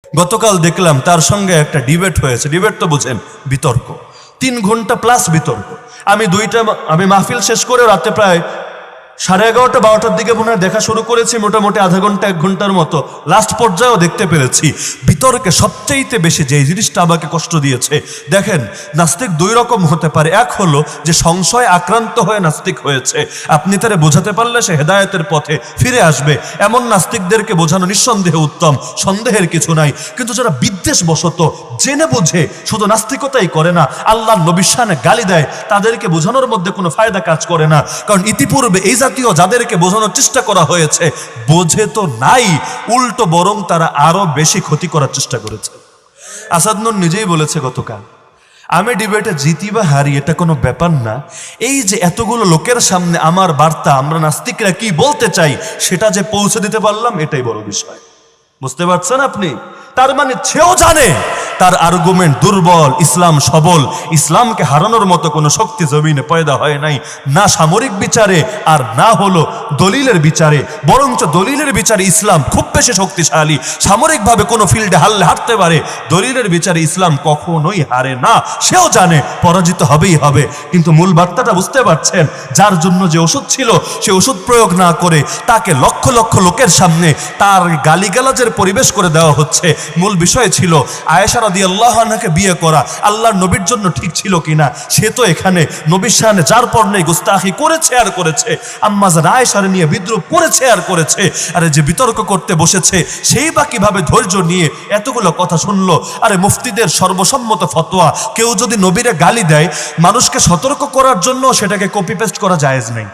গতকাল দেখলাম তার সঙ্গে একটা ডিবেট হয়েছে। ডিবেট তো বুঝেন, বিতর্ক, 3 ঘন্টা প্লাস বিতর্ক। আমি মাহফিল শেষ করে রাতে প্রায় 11:30-12টার দিকে মনে হয় দেখা শুরু করেছি, মোটামুটি আধা ঘন্টা 1 ঘন্টার মতো। লাস্ট পর্যায়েও দেখতে পেরেছি বিতর্কে সবচাইতে বেশি যে জিনিসটা আমাকে কষ্ট দিয়েছে, দেখেন নাস্তিক 2 রকম হতে পারে। এক হলো যে সংশয় আক্রান্ত হয়ে নাস্তিক হয়েছে, আপনি তারে বোঝাতে পারলে সে হেদায়েতের পথে ফিরে আসবে, এমন নাস্তিকদেরকে বোঝানো নিঃসন্দেহে উত্তম, সন্দেহের কিছু নাই। কিন্তু যারা বিদ্বেষ বশত জেনে বুঝে শুধু নাস্তিকতাই করে না, আল্লাহর নবীর শানে গালি দেয়, তাদেরকে বোঝানোর মধ্যে কোনো ফায়দা কাজ করে না। কারণ ইতিপূর্বে এই জাতীয় যাদেরকে বোঝানোর চেষ্টা করা হয়েছে বোঝে তো নাই, উল্টো বরং তারা আরো বেশি ক্ষতি করার চেষ্টা করেছে। আসাদ নূর নিজেই বলেছে গতকাল, আমি ডিবেটে জিতি বা হারি এটা কোনো ব্যাপার না, এই যে এতগুলো লোকের সামনে আমার বার্তা, আমরা নাস্তিকরা কি বলতে চাই সেটা যে পৌঁছে দিতে পারলাম, এটাই বড় বিষয়। বুঝতে পারছেন আপনি? তার মানে সেও জানে তার আর্গুমেন্ট দুর্বল, ইসলাম সবল, ইসলামকে হারানোর মতো কোনো শক্তি জমিনে পয়দা হয় নাই, না সামরিক বিচারে আর না হলো দলিলের বিচারে। বরঞ্চ দলিলের বিচারে ইসলাম খুব বেশি শক্তিশালী, সামরিকভাবে কোনো ফিল্ডে হারলে হারতে পারে, দলিলের বিচারে ইসলাম কখনোই হারে না। সেও জানে পরাজিত হবেই হবে, কিন্তু মূল বার্তাটা বুঝতে পারছেন, যার জন্য যে ওষুধ ছিল সে ওষুধ প্রয়োগ না করে তাকে লক্ষ লক্ষ লোকের সামনে তার গালিগালাজের পরিবেশ করে দেওয়া হচ্ছে। মূল বিষয় ছিল আয়েশা রাদিয়াল্লাহু আনহাকে বিয়ে করা আল্লাহর নবীর জন্য ঠিক ছিল কিনা। সে তো এখানে নবীর শানে যার পর নেই গুস্তাখি করেছে আর করেছে, আম্মা জান আয়েশার নিয়ে বিদ্রুপ করেছে আর করেছে। আরে যে বিতর্ক করতে বসেছে সেই বা কিভাবে ধৈর্য নিয়ে এতগুলো কথা শুনলো? আরে মুফতিদের সর্বসম্মত ফতোয়া, কেউ যদি নবীরে গালি দেয় মানুষকে সতর্ক করার জন্য সেটাকে কপি পেস্ট করা জায়েজ নেই।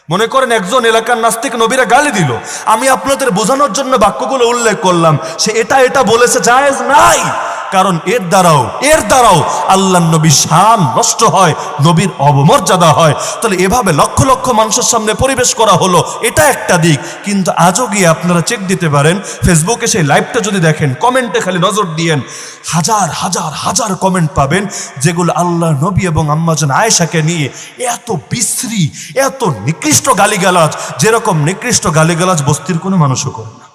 মনে করেন একজন এলাকার নাস্তিক নবীরা গালি দিল, আমি আপনাদের বোঝানোর জন্য বাক্যগুলো উল্লেখ করলাম, সে এটা বলেছে জায়েজ নাই, কারণ এর দ্বারাও আল্লাহর নবীর শান নষ্ট হয়, নবীর অবমর্যাদা হয়। তাহলে এভাবে লক্ষ লক্ষ মানুষের সামনে পরিবেশ করা হলো, এটা একটা দিক। কিন্তু আজও গিয়ে আপনারা চেক দিতে পারেন, ফেসবুকে সেই লাইভটা যদি দেখেন, কমেন্টে খালি নজর দিয়েন, হাজার হাজার হাজার কমেন্ট পাবেন যেগুলো আল্লাহর নবী এবং আম্মা জান আয়েশাকে নিয়ে এত বিশ্রী, এত নিকৃষ্ট গালিগালাজ, যেরকম নিকৃষ্ট গালিগালাজ বস্তির কোনো মানুষও করে না,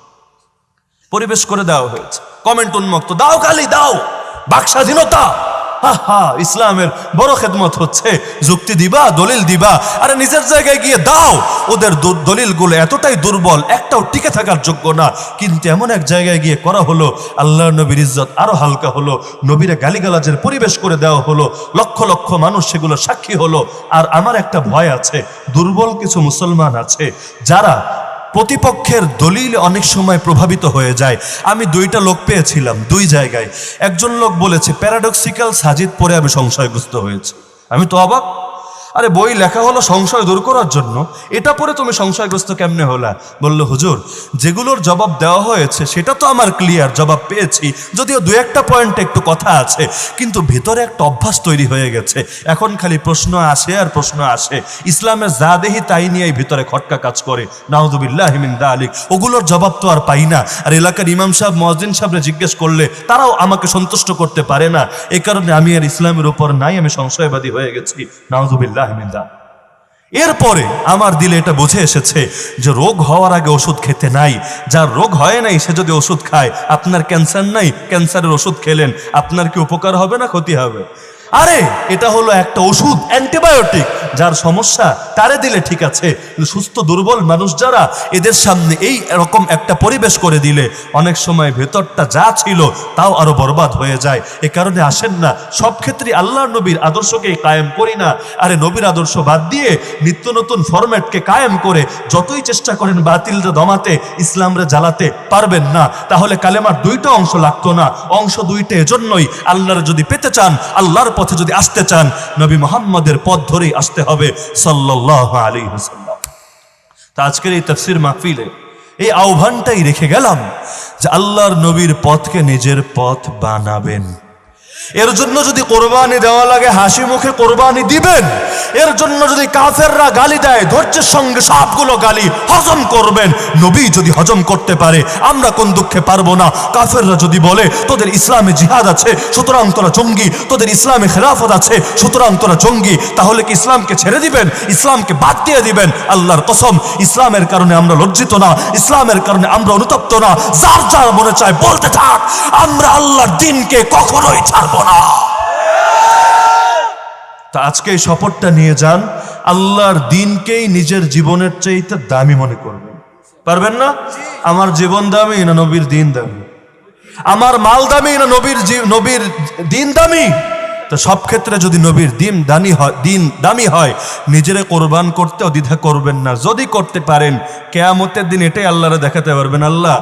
পরিবেশ করে দেওয়া হয়েছে। কমেন্ট উন্মুক্ত, দাও গালি দাও, বাক স্বাধীনতা। ইসলামের বড় খেদমত হচ্ছে যুক্তি দিবা, দলিল দিবা, আরে নিজের জায়গায় গিয়ে দাও। ওদের দলিলগুলো এতটাই দুর্বল, একটাও টিকে থাকার যোগ্য না। কিন্তু এমন এক জায়গায় গিয়ে করা হলো, আল্লাহর নবীর ইজ্জত আরো হালকা হলো, নবীরে গালিগালাজের পরিবেশ করে দেওয়া হলো, লক্ষ লক্ষ মানুষ সেগুলো সাক্ষী হলো। আর আমার একটা ভয় আছে, দুর্বল কিছু মুসলমান আছে যারা প্রতিপক্ষের দলিল অনেক সময় প্রভাবিত হয়ে যায়। আমি 2টা লোক পেয়েছিলাম 2 জায়গায়। একজন লোক বলেছে প্যারাডক্সিক্যাল সাজিদ পরে আমি সংশয়গ্রস্ত হয়েছি। আমি তো অবাক, আরে বই লেখা হলো সংশয় দূর করার জন্য, এটা পরে তুমি সংশয়গ্রস্ত কেমনে হলা? বলল হুজুর যেগুলোর জবাব দেওয়া হয়েছে সেটা তো আমার ক্লিয়ার, জবাব পেয়েছি, যদিও 2-1টা পয়েন্টে একটু কথা আছে, কিন্তু ভিতরে একটা অভ্যাস তৈরি হয়ে গেছে। এখন খালি প্রশ্ন আসে আর প্রশ্ন আসে, ইসলামের যা দেহি তাই নিয়েই ভিতরে খটকা কাজ করে, নাউযুবিল্লাহি মিন যালিক। ওগুলোর জবাব তো আর পাই না। আর এলাকার ইমাম সাহেব, মুয়াজ্জিন সাহেবরে জিজ্ঞেস করলে তারাও আমাকে সন্তুষ্ট করতে পারে না। এই কারণে আমি আর ইসলামের উপর নাই, আমি সংশয়বাদী হয়ে গেছি, নাউযুবিল্লাহ। এরপরে আমার দিলে এটা বুঝে এসেছে যে রোগ হওয়ার আগে ওষুধ খেতে নাই। যার রোগ হয় নাই সে যদি ওষুধ খায়, আপনার ক্যান্সার নাই, ক্যান্সারের ওষুধ খেলেন, আপনার কি উপকার হবে না ক্ষতি হবে? আরে এটা হলো একটা ওষুধ, অ্যান্টিবায়োটিক, যার সমস্যা তারে দিলে ঠিক আছে, সুস্থ দুর্বল মানুষ যারা, এদের সামনে এই রকম একটা পরিবেশ করে দিলে অনেক সময় ভেতরটা যা ছিল তাও আরো বরবাদ হয়ে যায়। এ কারণে আসেন না সব ক্ষেত্রে আল্লাহর নবীর আদর্শকে কায়েম করি না। আরে নবীর আদর্শ বাদ দিয়ে নিত্য নতুন ফরম্যাটকে কায়েম করে যতই চেষ্টা করেন বাতিলরে দমাতে, ইসলামরে জ্বালাতে পারবেন না। তাহলে কালেমার 2টা অংশ লাগতো না। অংশ 2টা এজন্যই, আল্লাহর যদি পেতে চান, আল্লাহর পথে যদি আসতে চান, নবী মুহাম্মদের পথ ধরেই আসতে হবে সাল্লাল্লাহু আলাইহি ওয়াসাল্লাম। তা আজকের এই তাফসীর মাহফিলে এই আহ্বানটাই রেখে গেলাম যে আল্লাহর নবীর পথকে নিজের পথ বানাবেন। এর জন্য যদি কোরবানি দেওয়া লাগে হাসি মুখে কোরবানি দিবেন। এর জন্য যদি কাফেররা গালি দেয় ধৈর্যের সঙ্গে সবগুলো গালি হজম করবেন। নবী যদি হজম করতে পারে আমরা কোন দুঃখে পারবো না? কাফেররা যদি বলে তোদের ইসলামে জিহাদ আছে সুতরাং তোরা জঙ্গি, তোদের ইসলামে খেলাফত আছে সুতরাং তোরা জঙ্গি, তাহলে কি ইসলামকে ছেড়ে দিবেন? ইসলামকে বাদ দিয়ে দিবেন? আল্লাহর কসম, ইসলামের কারণে আমরা লজ্জিত না, ইসলামের কারণে আমরা অনুতপ্ত না। যার যার মনে চায় বলতে থাক, আমরা আল্লাহর দ্বীনকে কখনোই ছাড়বো না। তা আজকে এই শপথটা নিয়ে যান, আল্লাহর দ্বীনকেই নিজের জীবনের চাইতে দামি মনে করবেন। পারবেন না? আমার জীবন দামি না নবীর দ্বীন দামি? আমার মাল দামি না নবীর দ্বীন দামি? তো সব ক্ষেত্রে যদি নবীর দ্বীন দামি হয় নিজেরে কোরবান করতে দ্বিধা করবেন না। যদি করতে পারেন কিয়ামতের দিন এটাই আল্লাহরে দেখাতে পারবেন, আল্লাহ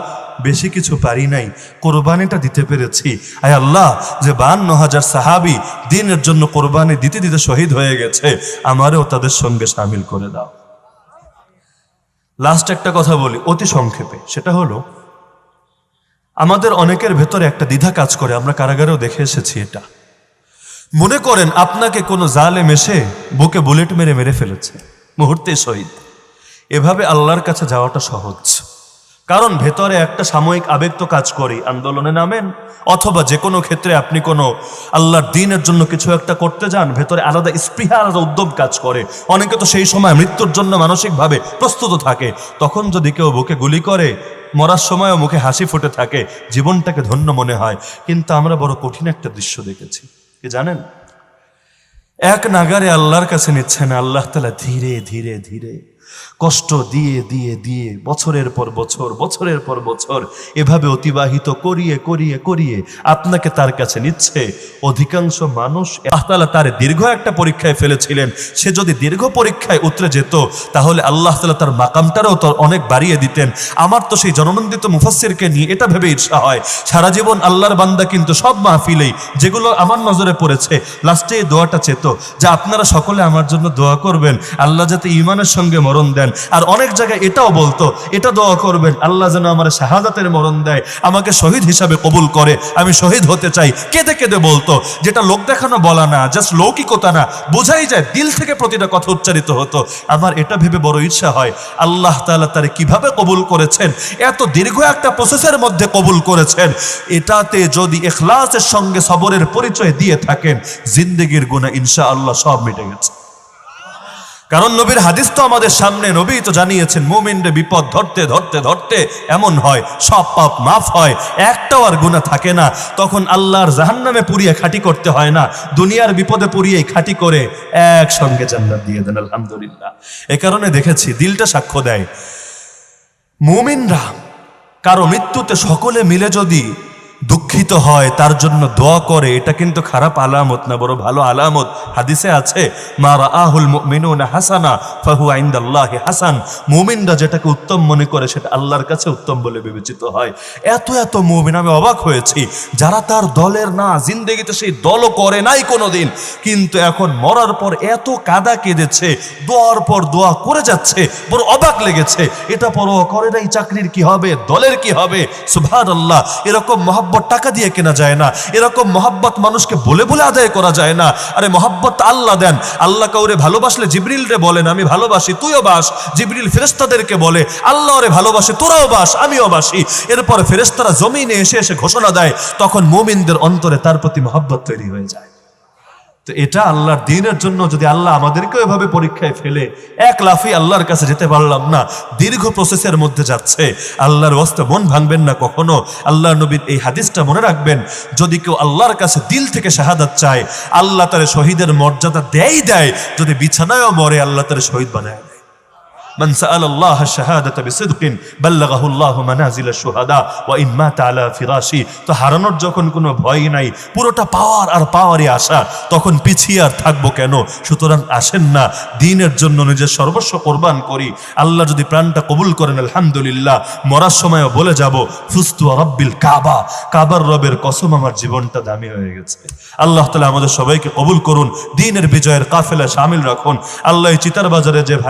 বেশি কিছু পারি নাই, কোরবানিটা দিতে পেরেছি। আয় আল্লাহ, যে 52,000 সাহাবী দ্বীনের জন্য কোরবানি দিতে দিতে শহীদ হয়ে গেছে, আমারও তাদের সঙ্গে শামিল করে দাও। লাস্ট একটা কথা বলি অতি সংক্ষেপে, সেটা হলো আমাদের অনেকের ভেতরে একটা দ্বিধা কাজ করে, আমরা কারাগারেও দেখে এসেছি। এটা মনে করেন আপনাকে কোনো জালেম এসে বুকে বুলেট মেরে ফেলেছে, মুহূর্তে শহীদ। এভাবে আল্লাহর কাছে যাওয়াটা সহজ, কারণ ভেতরে একটা সাময়িক আবেগ তো কাজ করি, আন্দোলনে নামেন অথবা যে কোনো ক্ষেত্রে আপনি কোনো আল্লাহর দ্বীনের জন্য কিছু একটা করতে যান, ভেতরে আলাদা স্পৃহা আলাদা উদ্যম কাজ করে। অনেকে তো সেই সময় মৃত্যুর জন্য মানসিকভাবে প্রস্তুত থাকে, তখন যদি কেউ বুকে গুলি করে মরার সময়ও মুখে হাসি ফুটে থাকে, জীবনটাকে ধন্য মনে হয়। কিন্তু আমরা বড় কঠিন একটা দৃশ্য দেখেছি, কি জানেন? এক নাগারে আল্লাহর কাছে নিচ্ছেন, আল্লাহ তাআলা ধীরে ধীরে ধীরে কষ্ট দিয়ে দিয়ে দিয়ে বছরের পর বছর এভাবে অতিবাহিত করিয়ে করিয়ে করিয়ে আপনাকে তার কাছে নিচ্ছে। অধিকাংশ মানুষ আল্লাহ তাআলা তার দীর্ঘ একটা পরীক্ষায় ফেলেছিলেন, সে যদি দীর্ঘ পরীক্ষায় উতরে যেত তাহলে আল্লাহ তাআলা তার মাকামটারও তো অনেক বাড়িয়ে দিতেন। আমার তো সেই জননন্দিত মুফাসসিরকে নিয়ে এটা ভেবে ঈর্ষা হয়, সারা জীবন আল্লাহর বান্দা কিন্তু সব মাহফিলেই যেগুলো আমার নজরে পড়েছে লাস্টে এই দোয়াটা চেত যে আপনারা সকলে আমার জন্য দোয়া করবেন আল্লাহ যাতে ঈমানের সঙ্গে মরণ দেন। আর অনেক জায়গায় এটাও বলতো, এটা দোয়া করবেন আল্লাহ যেন আমার শাহাদাতের মরণ দেয়, আমাকে শহীদ হিসাবে কবুল করে, আমি শহীদ হতে চাই। কেঁদে কেঁদে বলতো, যেটা লোক দেখানো বলা না, জাস্ট লৌকিকতা না, বোঝাই যায় দিল থেকে প্রতিটা কথা উচ্চারিত হতো। আমার এটা ভেবে বড় ইচ্ছা হয় আল্লাহ তাআলা তারে কিভাবে কবুল করেছেন, এত দীর্ঘ একটা প্রসেসের মধ্যে কবুল করেছেন। এটাতে যদি ইখলাসের সঙ্গে সবরের পরিচয় দিয়ে থাকেন, জিন্দেগির গুনাহ ইনশাআল্লাহ সব মিটে গেছে। কারণ নবীর হাদিস তো আমাদের সামনে, নবী তো জানিয়েছেন মুমিনরে বিপদ ধরতে ধরতে ধরতে এমন হয় সব পাপ মাফ হয়, একটাও আর গুনাহ থাকে না। তখন আল্লাহর জাহান্নামে পুড়িয়ে খাঁটি করতে হয় না, দুনিয়ার বিপদে পুড়িয়ে খাঁটি করে একসঙ্গে জান্নাত দিয়ে দেন আলহামদুলিল্লাহ। এ কারণে দেখেছি দিলটা সাক্ষ্য দেয়, মুমিনরা কারো মৃত্যুতে সকলে মিলে যদি দুঃখিত হয়, তার জন্য দোয়া করে, এটা কিন্তু খারাপ আলামত না, বড় ভালো আলামত। হাদিসে আছে মা রাআহুল মুমিনুনা হাসানা ফাহুয়া ইনদাল্লাহি হাসান, মুমিনরা যেটাকে উত্তম মনে করে সেটা আল্লাহর কাছে উত্তম বলে বিবেচিত হয়। এত এত মুমিন, আমি অবাক হয়েছি যারা তার দলের না, জিন্দেগিতে সেই দলও করে নাই কোনোদিন, কিন্তু এখন মরার পর এত কাদা কেঁদেছে, দোয়ার পর দোয়া করে যাচ্ছে, বড় অবাক লেগেছে। এটা পরোয়া করে নাই চাকরির কি হবে, দলের কি হবে। সুবহানাল্লাহ, এরকম মহব্বত টাকা দিয়ে কেনা যায় না, এরকম মহব্বত মানুষকে বলে বলে আদায় করা যায় না। আরে মহব্বত আল্লাহ দেন, আল্লাহ কাউরে ভালোবাসলে জিবরিল রে বলেন আমি ভালোবাসি তুইও বাস, জিবরিল ফেরেশতাদেরকে বলে আল্লাহ রে ভালোবাসে তোরাও বাস আমিও বাসি। এরপর ফেরেশতারা জমিনে এসে এসে ঘোষণা দেয়, তখন মুমিনদের অন্তরে তার প্রতি মহব্বত তৈরি হয়ে যায়। তো এটা আল্লাহর দ্বীনের জন্য যদি আল্লাহ আমাদেরকেও এভাবে পরীক্ষায় ফেলে, এক লাফে আল্লাহর কাছে যেতে পারলাম না, দীর্ঘ প্রসেসের মধ্যে যাচ্ছে, আল্লাহর ওয়াস্তে মন ভাঙবেন না কখনো। আল্লাহর নবীর এই হাদিসটা মনে রাখবেন, যদি কেউ আল্লাহর কাছে দিল থেকে শাহাদাত চায় আল্লাহ তার শহীদের মর্যাদা দেয়, যদি বিছানায়ও মরে আল্লাহ তার শহীদ বানায়। من سأل الله الشهادة بصدق بلغه الله منازل الشهداء وإن مات على فراشي। তো হারানোর যখন কোনো ভয় নাই, পুরোটা পাওয়ার আর পাওয়ারই আশা, তখন পিছিয়ে আর থাকবো কেন? সুতরাং আসেন না, দ্বীনের জন্য নিজের সর্বস্ব কোরবান করি। আল্লাহ যদি প্রাণটা কবুল করেন আলহামদুলিল্লাহ, মরার সময়ও বলে যাব ফুস্তু রাব্বিল কাবা, কাবার রবের কসম আমার জীবনটা দামি হয়ে গেছে। আল্লাহ তাআলা আমাদের সবাইকে কবুল করুন, দ্বীনের বিজয়ের কাফেলা শামিল রাখুন। আল্লাহ চিতার বাজারে যে